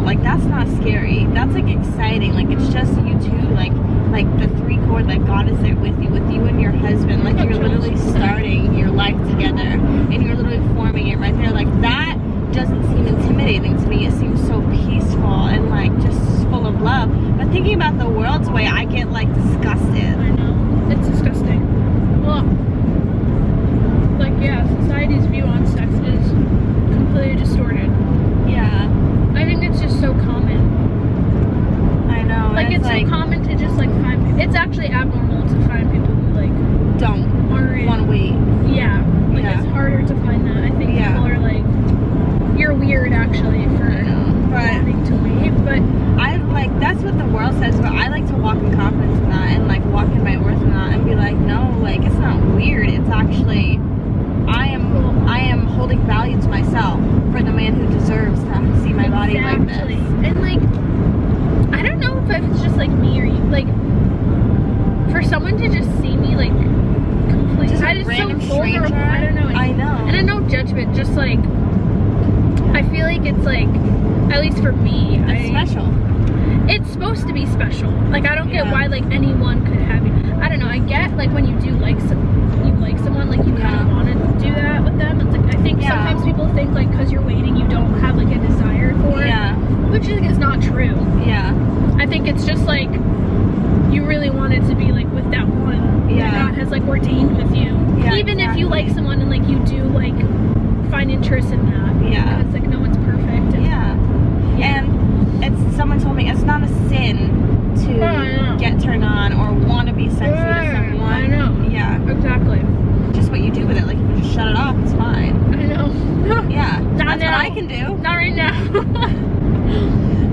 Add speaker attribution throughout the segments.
Speaker 1: like that's not scary. That's like exciting. Like it's just you two, like the three chord, like God is there with you and your husband. Like you're literally starting your life together and you're literally forming it right there. Like that doesn't seem intimidating to me. It seems so peaceful and like just full of love. But thinking about the world's way, I get like disgusted.
Speaker 2: I know. It's disgusting. Well, like yeah, society's view on sex is completely distorted.
Speaker 1: Yeah.
Speaker 2: I think it's just so common.
Speaker 1: I know.
Speaker 2: Like it's so common to just like find. It's actually abnormal to find people who like
Speaker 1: don't want to wait.
Speaker 2: Yeah. Like it's harder to find that. I think people are like, you're weird actually for wanting to wait. But
Speaker 1: I like that's what the world says. But I like to walk in confidence in that and like walk in my worth in that and be like, no, like it's not weird. It's actually I am holding value to myself for the man who deserves to see my body like this.
Speaker 2: And like, I don't know if it's just like me or you, like, for someone to just see me like completely,
Speaker 1: just
Speaker 2: I just so vulnerable. I don't know.
Speaker 1: I know.
Speaker 2: And I know judgment. Just like, I feel like it's like, at least for me,
Speaker 1: it's special.
Speaker 2: It's supposed to be special. Like I don't get why like anyone could have you. I don't know. I get like when you do like someone, like you kind of want to do that with them. It's like I think sometimes people think like because you're waiting you don't have like a desire for it, which is not true.
Speaker 1: Yeah.
Speaker 2: I think it's just like you really want it to be like with that one that God has like ordained with you. Even if you like someone and like you do like find interest in that.
Speaker 1: Yeah.
Speaker 2: Because like no one's perfect.
Speaker 1: And it's someone told me it's not a sin to get turned on or want to be sexy to someone.
Speaker 2: I know.
Speaker 1: Yeah.
Speaker 2: Exactly.
Speaker 1: Just what you do with it. Like if you just shut it off, it's fine.
Speaker 2: I know.
Speaker 1: Yeah.
Speaker 2: Not
Speaker 1: That's
Speaker 2: now.
Speaker 1: what I can do.
Speaker 2: Not right now.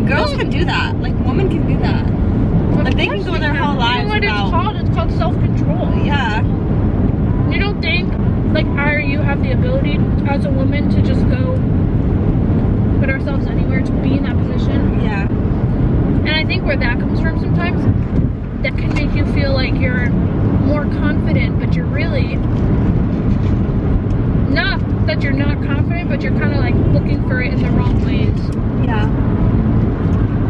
Speaker 1: Girls can do that. Like women can do that. Like they can go their whole lives without.
Speaker 2: It's called self-control.
Speaker 1: Yeah.
Speaker 2: You don't think like you have the ability as a woman to just go put ourselves anywhere to be in that position?
Speaker 1: Yeah.
Speaker 2: And I think where that comes from sometimes, that can make you feel like you're more confident, but you're really not that you're not confident, but you're kind of like looking for it in the wrong ways.
Speaker 1: Yeah.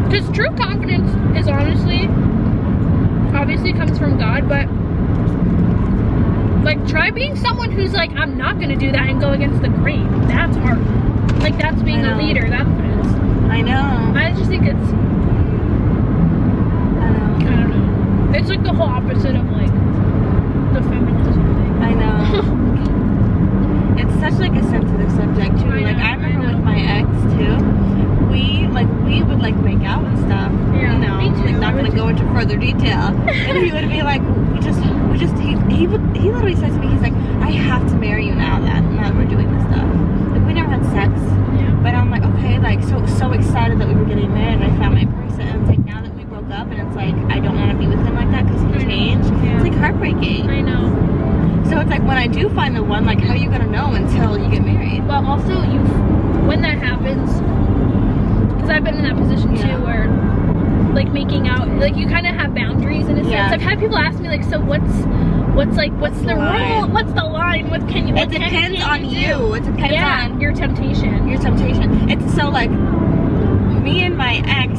Speaker 2: Because true confidence is obviously comes from God, but like try being someone who's like, I'm not going to do that and go against the grain. That's hard. Like that's being a leader. That's what it is.
Speaker 1: I know.
Speaker 2: I just think it's, I don't know. It's like the whole opposite of like the feminism thing.
Speaker 1: I know. It's such like a sensitive subject too. I remember with my ex too. We would like make out and stuff.
Speaker 2: Yeah,
Speaker 1: you know,
Speaker 2: me too.
Speaker 1: like not gonna go into further detail. And he would be like, he literally says to me, he's like, I have to marry you now that we're doing this stuff. Like we never had sex.
Speaker 2: Yeah.
Speaker 1: But I'm like, okay, like so excited that we were getting married and I found my person. And it's like now that we broke up and it's like I don't want to be with him like that because he changed.
Speaker 2: Yeah.
Speaker 1: It's like heartbreaking.
Speaker 2: I know.
Speaker 1: So it's like when I do find the one, like how are you gonna know until you get married?
Speaker 2: But also when that happens, because I've been in that position too where like making out, like you kind of have boundaries in a sense. I've had people ask me like, so what's the rule? What's the line? What can you?
Speaker 1: It depends on you. It depends on
Speaker 2: your temptation.
Speaker 1: Your temptation. It's so like me and my ex,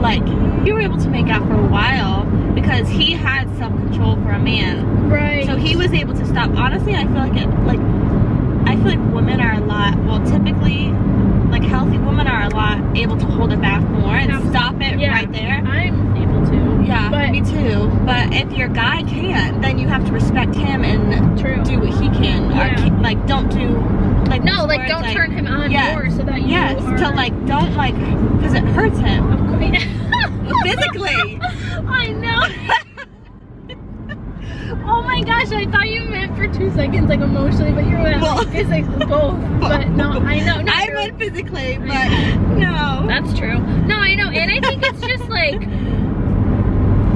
Speaker 1: like we were able to make out for a while because he had self-control for a man.
Speaker 2: Right.
Speaker 1: So he was able to stop. Honestly, I feel like women are a lot. Well, typically, like healthy women are a lot able to hold it back more and stop it right there.
Speaker 2: I'm able to.
Speaker 1: Yeah, but me too. But if your guy can't, then you have to respect him and do what he can. Or like don't do like
Speaker 2: don't turn him on more so that you are...
Speaker 1: so like don't like because it hurts him.
Speaker 2: Of course.
Speaker 1: Physically.
Speaker 2: I know. Oh my gosh, I thought you meant for 2 seconds like emotionally, but you were like physically both. But no, I know. No,
Speaker 1: I meant physically, but no.
Speaker 2: That's true. No, I know. And I think it's just like,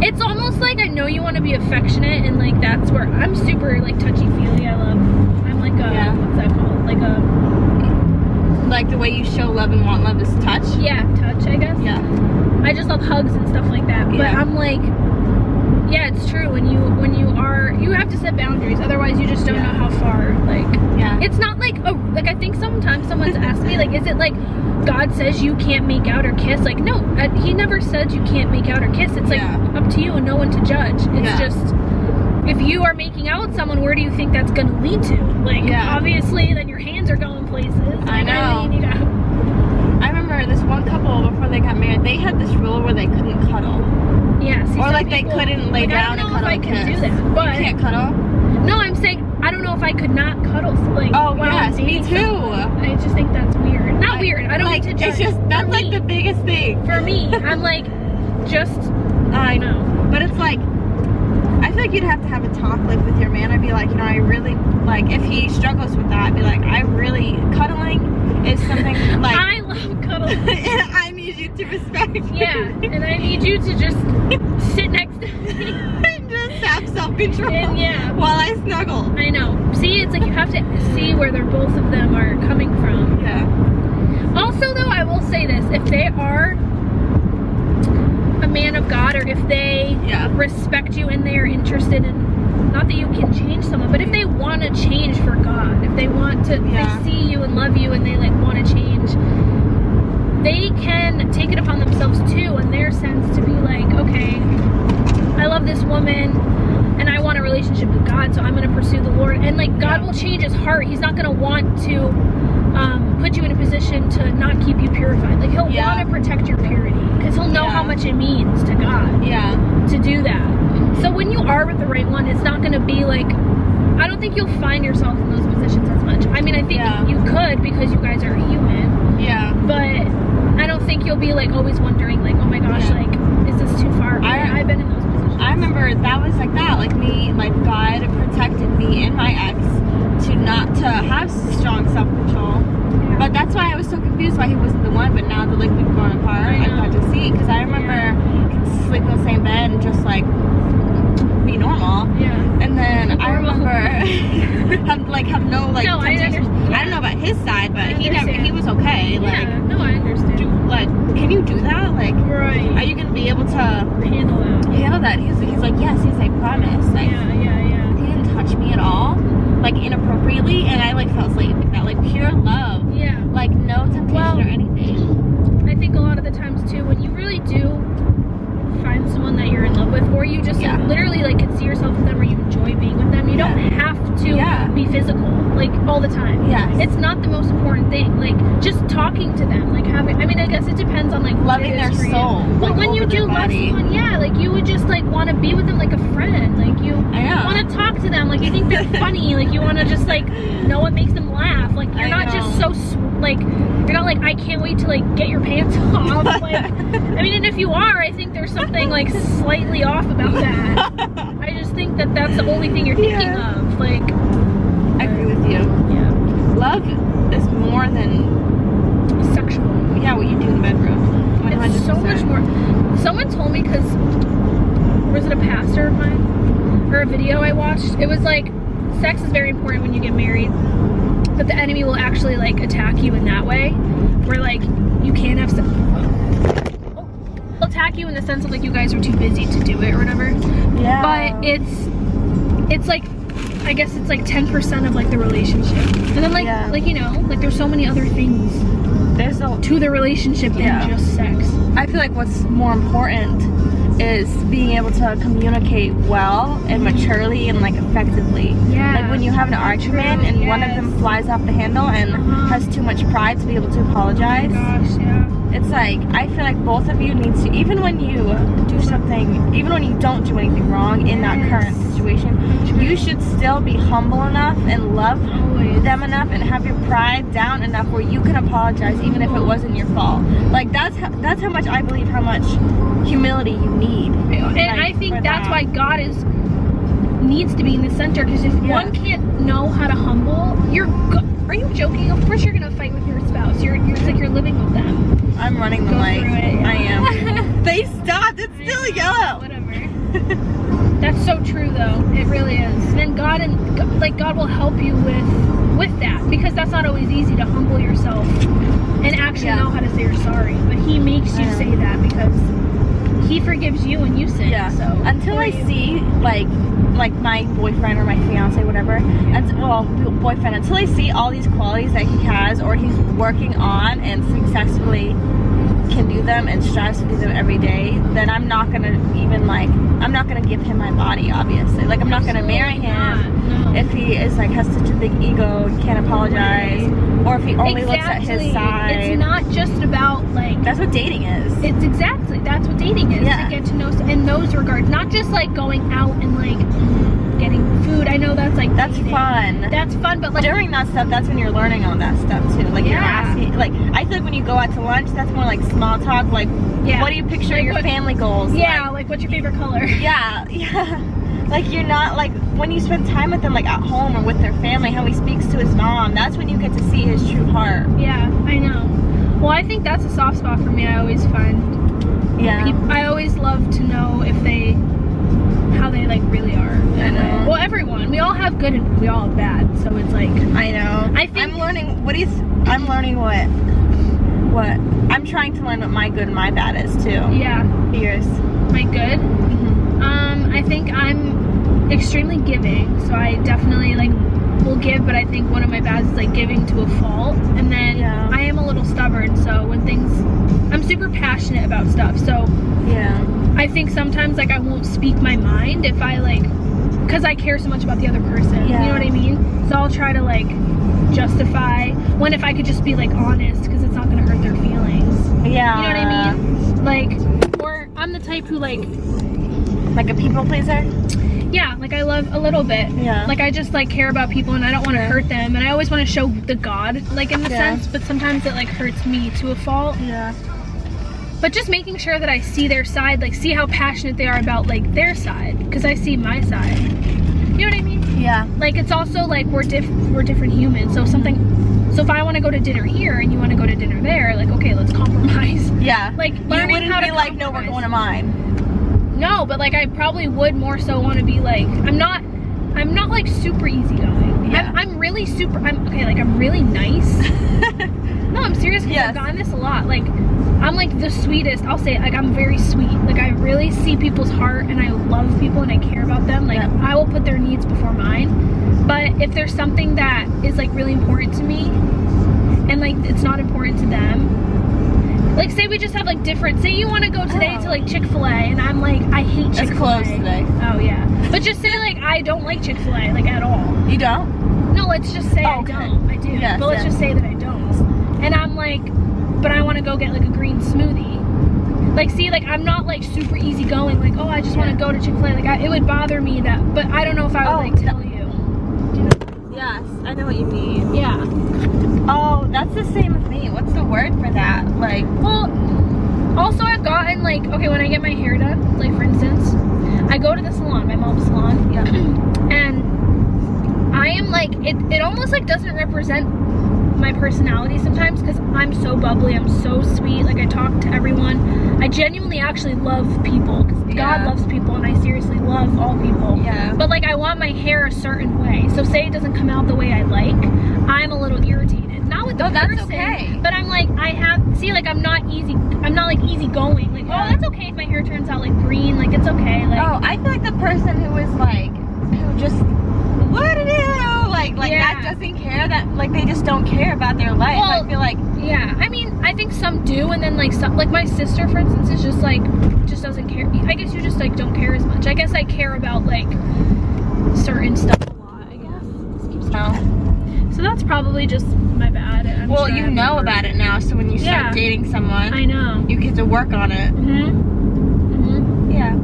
Speaker 2: it's almost like I know you want to be affectionate and like that's where I'm super like touchy-feely. I'm like a, what's that called?
Speaker 1: Like the way you show love and want love is touch?
Speaker 2: Yeah, touch, I guess.
Speaker 1: Yeah.
Speaker 2: I just love hugs and stuff like that. But I'm like, yeah, it's true. When you have to set boundaries. Otherwise, you just don't know how far. Like, it's not like I think sometimes someone's asked me like, is it like God God says you can't make out or kiss. Like, no, he never said you can't make out or kiss. It's like up to you and no one to judge. It's just, if you are making out with someone, where do you think that's gonna lead to? Like, obviously, then your hands are going places. Like,
Speaker 1: I know.
Speaker 2: I mean,
Speaker 1: I remember this one couple before they got married, they had this rule where they couldn't cuddle.
Speaker 2: Yeah, see,
Speaker 1: or like people, they couldn't lay down and cuddle.
Speaker 2: I don't know if I could do that. But
Speaker 1: you can't cuddle?
Speaker 2: No, I'm saying I don't know if I could not cuddle. Like,
Speaker 1: oh yes, me too.
Speaker 2: I just think that's weird. Not weird. I don't
Speaker 1: like,
Speaker 2: need to judge.
Speaker 1: It's just that's like the biggest thing
Speaker 2: for me. I'm like, just I know.
Speaker 1: But it's like, I feel like you'd have to have a talk like with your man. I'd be like, you know, I really like if he struggles with that. I'd be like, I really cuddling is something like
Speaker 2: I love cuddling.
Speaker 1: And I need you to respect me.
Speaker 2: Yeah, and I need you to just sit next to me
Speaker 1: and just have self-control.
Speaker 2: And
Speaker 1: while I snuggle.
Speaker 2: I know. See, it's like you have to see where they're both of them are coming from.
Speaker 1: Yeah.
Speaker 2: Also, though, I will say this: if they are a man of God, or if they respect you and they are interested in, not that you can change someone, but if they want to change for God, if they want to, they see you and love you and they like want to change, they can take it upon themselves too, in their sense, to be like, okay, I love this woman and I want a relationship with God, so I'm going to pursue the Lord. And like, God will change his heart. He's not going to want to put you in a position to not keep you purified. Like, he'll want to protect your purity, because he'll know how much it means to God to do that. So when you are with the right one, it's not going to be like, I don't think you'll find yourself in those positions as much. I mean, I think you could, because you guys are human. Yeah. But I don't think you'll be like always wondering like, oh my gosh, like, is this too far? I've been in those positions.
Speaker 1: I remember that was like that. Like me, like God protected me and my ex to have strong self-control. Yeah. But that's why I was so confused why he wasn't the one. But now that like we've grown apart, I got to see. Because I remember sleep in the same bed and just like be normal. Yeah. And then I remember have no like temptation. I don't know about his side, but he was okay. Like,
Speaker 2: no, I understand.
Speaker 1: Can you do that? Like, are you gonna be able to handle that? He's like, yes. He's like, promise. Like, he didn't touch me at all, like inappropriately, and I like felt like that, like pure love. Yeah. Like no temptation or anything.
Speaker 2: I think a lot of the times too, when you really do find someone that you're in love with, or you just literally like can see yourself with them, or you enjoy being with them, you don't have to be physical like all the time. It's not the most important thing. Like just talking to them, like having, I mean, I guess it depends on like
Speaker 1: loving their soul.
Speaker 2: But when you do love someone, like you would just like want to be with them like a friend. Like you want to talk to them, like you think they're funny, like you want to just like know what makes them laugh. Like you're not just so like, you're not like, I can't wait to like get your pants off. Like, I mean, and if you are, I think there's something like slightly off about that. I just think that that's the only thing you're thinking of. Like,
Speaker 1: I agree with you. Yeah. Love is more than
Speaker 2: sexual.
Speaker 1: Yeah, what you do in the bedroom. 100%.
Speaker 2: It's so much more. Someone told me, because was it a pastor of mine or a video I watched? It was like, sex is very important when you get married, but the enemy will actually like attack you in that way, where like you can't have sex. Attack you in the sense of like you guys are too busy to do it or whatever. Yeah. But it's like, I guess it's like 10% of like the relationship, and then like you know, like there's so many other things to the relationship than just sex.
Speaker 1: I feel like what's more important is being able to communicate well and maturely and like effectively. Yeah. Like when you have an argument and one of them flies off the handle and has too much pride to be able to apologize.
Speaker 2: Oh my gosh, yeah.
Speaker 1: It's like, I feel like both of you need to, even when you do something, even when you don't do anything wrong in that current situation, you should still be humble enough and love them enough and have your pride down enough where you can apologize even if it wasn't your fault. Like that's how much I believe how much humility you need.
Speaker 2: And like, I think that's why God needs to be in the center, because if one can't know how to humble, are you joking? Of course you're gonna fight with your spouse. It's like you're living with them.
Speaker 1: I'm running the light. I am. They stopped. It's still yellow.
Speaker 2: Whatever. That's so true though. It really is. And then God will help you with that, because that's not always easy to humble yourself and actually know how to say you're sorry. But He makes you say that because He forgives you when you sin. Yeah. So
Speaker 1: until I see like like my boyfriend or my fiance, whatever, and well, boyfriend, until I see all these qualities that he has or he's working on and successfully can do them and strives to do them every day, then I'm not gonna even like, I'm not gonna give him my body, obviously. Like, I'm not gonna marry him if he is like, has such a big ego, can't apologize, or if he only looks at his side.
Speaker 2: It's not just about like,
Speaker 1: that's what dating is.
Speaker 2: It's exactly, that's what dating is.
Speaker 1: Yeah.
Speaker 2: To get to know in those regards, not just like going out and like getting food. I know that's like
Speaker 1: that's
Speaker 2: dating.
Speaker 1: fun.
Speaker 2: That's fun, but like
Speaker 1: during that stuff, that's when you're learning all that stuff too. Like, you're asking, like, I feel like when you go out to lunch, that's more like small talk. Like, what do you picture like, your family goals?
Speaker 2: Yeah, like what's your favorite color?
Speaker 1: Yeah, yeah. Like, you're not like, when you spend time with them, like at home or with their family, how he speaks to his mom, that's when you get to see his true heart.
Speaker 2: Yeah, I know. Well, I think that's a soft spot for me. I always find, I always love to know if they, how they like really are.
Speaker 1: I know.
Speaker 2: Well, everyone, we all have good and we all have bad, so it's like,
Speaker 1: I know.
Speaker 2: I think
Speaker 1: I'm learning, I'm learning what I'm trying to learn what my good and my bad is too.
Speaker 2: Yeah.
Speaker 1: Yours.
Speaker 2: My good? I think I'm extremely giving, so I definitely like will give, but I think one of my bads is like giving to a fault. And then I am a little stubborn, so when things, I'm super passionate about stuff, so I think sometimes like I won't speak my mind if I like, because I care so much about the other person, you know what I mean? So I'll try to like justify, when if I could just be like honest, because it's not gonna hurt their feelings.
Speaker 1: Yeah.
Speaker 2: You know what I mean? Like, or I'm the type who like
Speaker 1: a people pleaser?
Speaker 2: Yeah, like I love a little bit. Yeah. Like I just like care about people and I don't want to hurt them, and I always want to show the God, like in the sense, but sometimes it like hurts me to a fault. Yeah. But just making sure that I see their side, like see how passionate they are about like their side, because I see my side. You know what I mean? Yeah. Like it's also like we're different humans, so something. So if I want to go to dinner here and you want to go to dinner there, like okay, let's compromise. Yeah. Like learning
Speaker 1: you wouldn't
Speaker 2: how to
Speaker 1: be like, no, we're going to mine.
Speaker 2: No, but like I probably would more so want to be like, I'm not like super easygoing. Yeah. I'm really I'm really nice. No, I'm serious, because I've gotten this a lot. Like I'm like the sweetest. I'll say it, like I'm very sweet. Like I really see people's heart and I love people and I care about them. Like I will put their needs before mine. But if there's something that is like really important to me and like it's not important to them, like say we just have like different, say you want to go today to like Chick-fil-A and I'm like, I hate Chick-fil-A. It's closed today. Oh yeah. But just say like I don't like Chick-fil-A, like at all. You don't? No, let's just say I don't. I do. Yes, but let's just say that I don't. And I'm like, but I want to go get like a green smoothie. Like see, like I'm not like super easygoing, like oh I just want to go to Chick-fil-A. Like it would bother me that, but I don't know if I would like tell you.
Speaker 1: Yes, I know what you mean.
Speaker 2: Yeah.
Speaker 1: Oh, that's the same with me. What's the word for that? Like,
Speaker 2: well, also I've gotten like, okay, when I get my hair done, like for instance, I go to the salon, my mom's salon, and I am like, it almost like doesn't represent my personality sometimes, because I'm so bubbly, I'm so sweet, like I talk to everyone. I genuinely actually love people, because God loves people and I seriously love all people. Yeah. But like I want my hair a certain way, so say it doesn't come out the way I like, I'm a little irritated. Not with the person, that's okay. But I'm like, like I'm not like easygoing. Like, oh, that's okay if my hair turns out like green, like it's okay. Like,
Speaker 1: oh, I feel like the person who is like, who just, what to do? Like that doesn't care, that like they just don't care about their life. Well, I feel like,
Speaker 2: yeah, I mean, I think some do, and then like some, like my sister, for instance, is just like, just doesn't care. I guess you just like don't care as much. I guess I care about like certain stuff a lot, I guess. This keeps So that's probably just my bad.
Speaker 1: Well, sure you know about it now, so when you start dating someone,
Speaker 2: I know,
Speaker 1: you get to work on it. Yeah.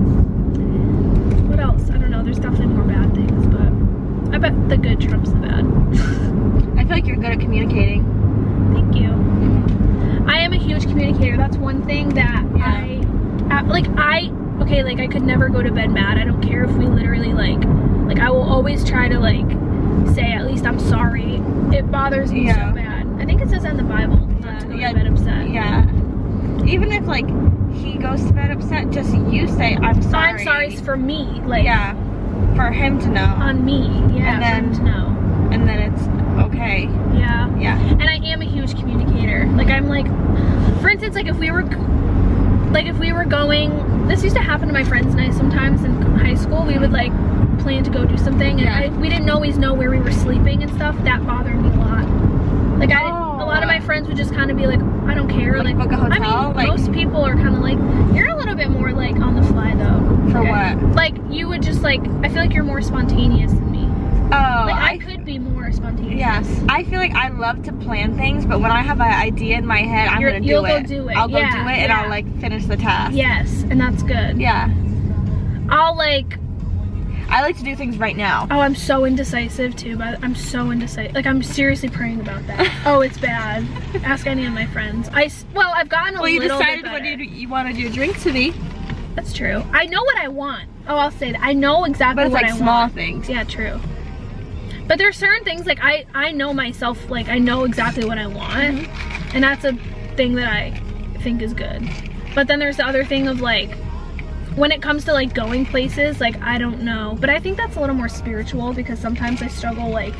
Speaker 2: What else? I don't know. There's definitely more bad things, but I bet the good trumps the bad.
Speaker 1: I feel like you're good at communicating.
Speaker 2: Thank you. I am a huge communicator. That's one thing that okay, like I could never go to bed mad. I don't care if we literally like I will always try to like say at least I'm sorry. It bothers me so bad. I think it says in the Bible not to go to bed upset.
Speaker 1: Yeah. Even if like he goes to bed upset, just you say I'm sorry.
Speaker 2: I'm sorry for me. Like
Speaker 1: for him to know.
Speaker 2: On me. Yeah.
Speaker 1: And then,
Speaker 2: for him to know.
Speaker 1: And then it's okay.
Speaker 2: Yeah. Yeah. And I am a huge communicator. Like I'm like, for instance, like if we were like if we were going, this used to happen to my friends and I sometimes in high school, we would like plan to go do something and we didn't always know where we were sleeping and stuff. That bothered me a lot. Like a lot of my friends would just kind of be like, I don't care. Like
Speaker 1: book a hotel?
Speaker 2: I mean, most people are kind of like, you're a little bit more like on the fly though.
Speaker 1: For what?
Speaker 2: Like you would just like, I feel like you're more spontaneous than me.
Speaker 1: Oh,
Speaker 2: like I could be more spontaneous.
Speaker 1: Yes, I feel like I love to plan things, but when I have an idea in my head, I'm gonna do it.
Speaker 2: Go do it.
Speaker 1: I'll go do it, and I'll like finish the task.
Speaker 2: Yes, and that's good.
Speaker 1: Yeah.
Speaker 2: I
Speaker 1: like to do things right now.
Speaker 2: Oh, I'm so indecisive too, but I'm so indecisive. Like I'm seriously praying about that. Oh, it's bad. Ask any of my friends. I've gotten a little bit better. Well, you decided what you wanted your drink to be. That's true. I know what I want. Oh, I'll say that. I know exactly what I want. But it's like small things. Yeah, true. But there's certain things like I know myself, like I know exactly what I want, and that's a thing that I think is good. But then there's the other thing of like, when it comes to like going places, like I don't know, but I think that's a little more spiritual because sometimes I struggle like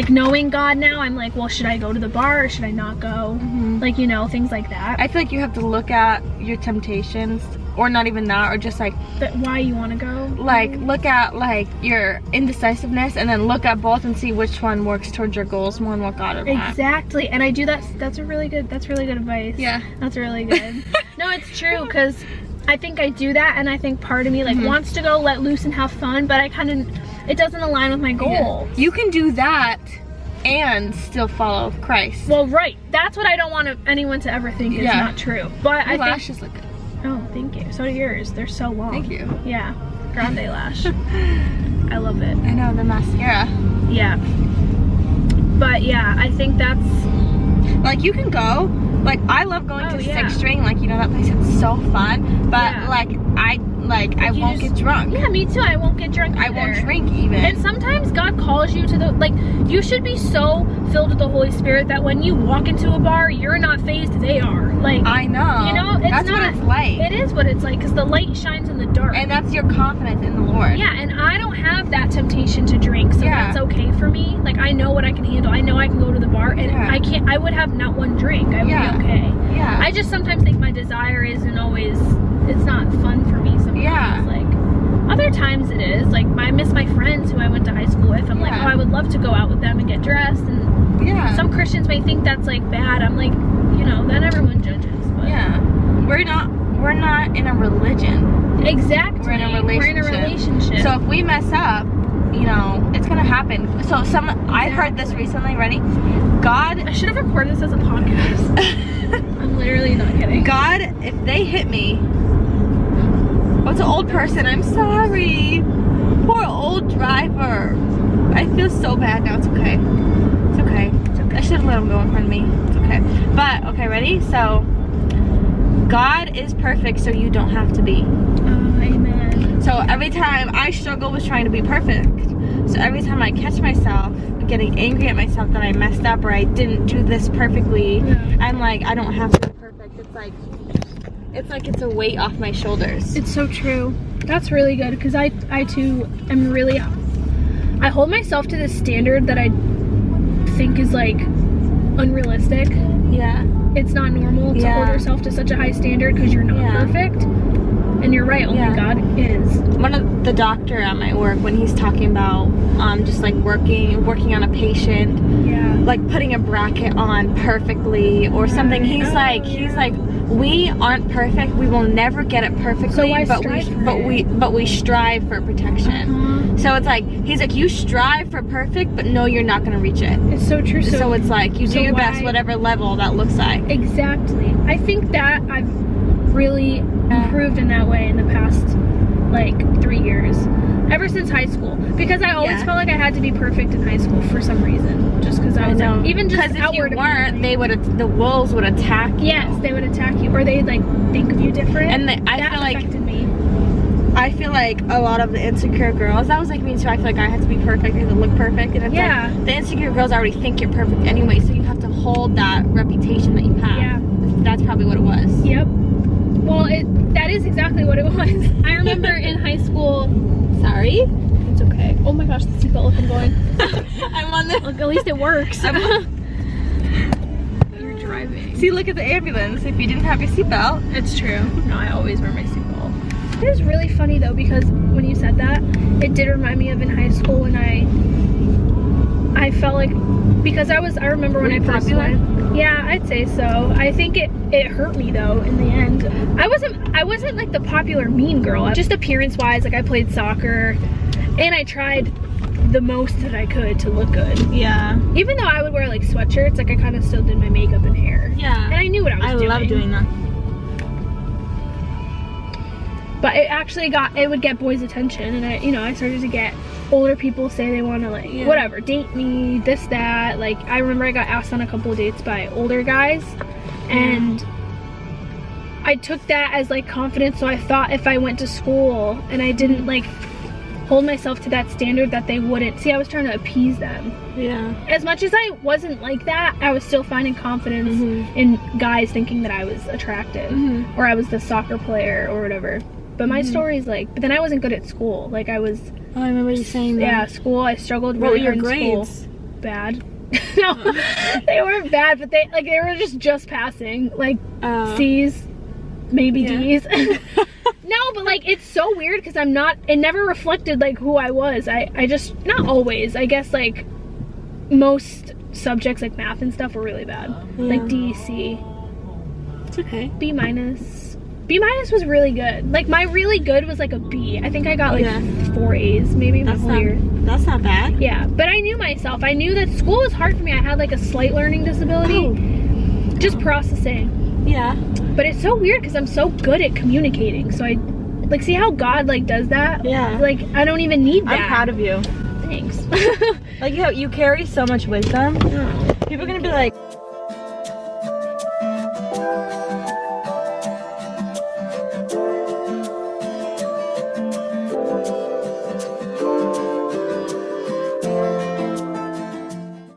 Speaker 2: knowing God now. I'm like, well, should I go to the bar or should I not go? Like, you know, things like that. I feel like you have to look at your temptations, or not even that, or just like why you want to go. Like look at like your indecisiveness and then look at both and see which one works towards your goals more and what God would want. Exactly, and I do that. That's really good advice. Yeah, that's really good. No, it's true, because I think I do that, and I think part of me like wants to go let loose and have fun, but it doesn't align with my goals. Yeah. You can do that and still follow Christ. Well, right. That's what I don't want anyone to ever think is not true. But I think lashes look good. Oh, thank you. So do yours. They're so long. Thank you. Yeah. Grande lash. I love it. I know, the mascara. Yeah. But yeah, I think that's like, you can go. Like, I love going to 6 string. Like, you know, that place is so fun. But like I won't get drunk. Yeah, me too. I won't get drunk either. I won't drink even. And sometimes God calls you to the, like, you should be so filled with the Holy Spirit that when you walk into a bar, you're not fazed, they are. Like, I know. You know, that's what it's like. It is what it's like, because the light shines in the dark. And that's your confidence in the Lord. Yeah, and I don't have that temptation to drink, so that's okay for me. Like, I know what I can handle. I know I can go to the bar, and I would have not one drink. I would be okay. Yeah. I just sometimes think my desire isn't always, it's not fun for me sometimes. Yeah. Like, other times it is. Like, I miss my friends who I went to high school with. I'm like, oh, I would love to go out with them and get dressed. And some Christians may think that's like bad. I'm like, you know, then everyone judges. But we're not in a religion. Exactly. We're in a relationship. So if we mess up, you know, it's gonna happen. So I heard this recently. Ready? God. I should have recorded this as a podcast. I'm literally not kidding. God, if they hit me. Oh, it's an old person. I'm sorry. Poor old driver. I feel so bad now. It's okay. It's okay. It's okay. I should have let him go in front of me. It's okay. But okay, ready? So God is perfect, so you don't have to be. Amen. So every time I struggle with trying to be perfect. So every time I catch myself getting angry at myself that I messed up or I didn't do this perfectly, I'm like, I don't have to be perfect. It's like it's a weight off my shoulders. It's so true. That's really good, because I too am really, I hold myself to this standard that I think is like unrealistic. Yeah. It's not normal to hold yourself to such a high standard because you're not perfect. And you're right, only God is. One of the doctor at my work, when he's talking about just like working on a patient, like putting a bracket on perfectly or something, he's like we aren't perfect. We will never get it perfectly, so but we strive for protection. So it's like, he's like, you strive for perfect, but no, you're not gonna reach it. It's so true. So it's like, you do your best, whatever level that looks like. Exactly. I think that I've really improved in that way in the past like 3 years, ever since high school, because I always felt like I had to be perfect in high school for some reason, just because I was like, even just because if you weren't, the wolves would attack you. Yes, they would attack you, or they'd like think of you different. And I feel like affected me. I feel like a lot of the insecure girls, that was like me too. I feel like I had to be perfect, I had to look perfect, and it's like the insecure girls already think you're perfect anyway, so you have to hold that reputation that you have. Yeah, that's probably what it was. Yep. Well, that is exactly what it was. I remember in high school. Sorry. It's okay. Oh my gosh, the seatbelt, look, I'm going. I'm on the. Look, at least it works. You're driving.
Speaker 1: See, look at the ambulance. If you didn't have your seatbelt.
Speaker 2: It's true. No, I always wear my seatbelt. It was really funny though, because when you said that, it did remind me of in high school when I felt like, because I remember when I first went. Yeah, I'd say so. I think it hurt me though in the end. I wasn't like the popular mean girl. Just appearance wise, like I played soccer and I tried the most that I could to look good.
Speaker 1: Yeah.
Speaker 2: Even though I would wear like sweatshirts, like I kind of still did my makeup and hair.
Speaker 1: Yeah.
Speaker 2: And I knew what I was doing.
Speaker 1: I love doing that.
Speaker 2: But it actually it would get boys' attention, and I started to get older people say they want to like whatever, date me, this, that. Like I remember I got asked on a couple of dates by older guys, and I took that as like confidence. So I thought if I went to school and I didn't like hold myself to that standard, that they wouldn't see. I was trying to appease them. Yeah. As much as I wasn't like that, I was still finding confidence in guys thinking that I was attractive, or I was the soccer player or whatever. But my story is like, but then I wasn't good at school. Like I was.
Speaker 1: Oh, I remember you saying that.
Speaker 2: Yeah, school. I struggled really hard in school. Bad. No, they weren't bad, but they were just passing. Like C's, maybe D's. No, but like it's so weird because it never reflected like who I was. I just, not always. I guess like most subjects like math and stuff were really bad. Like D, C.
Speaker 1: It's okay.
Speaker 2: B minus. B minus was really good. Like my really good was like a B. I think I got like 4 A's maybe my whole year.
Speaker 1: That's not bad.
Speaker 2: Yeah, but I knew myself. I knew that school was hard for me. I had like a slight learning disability. Just processing. Yeah. But it's so weird because I'm so good at communicating. So I like, see how God like does that? Yeah. Like I don't even need that.
Speaker 1: I'm proud of you.
Speaker 2: Thanks.
Speaker 1: Like you carry so much wisdom. People are gonna be like,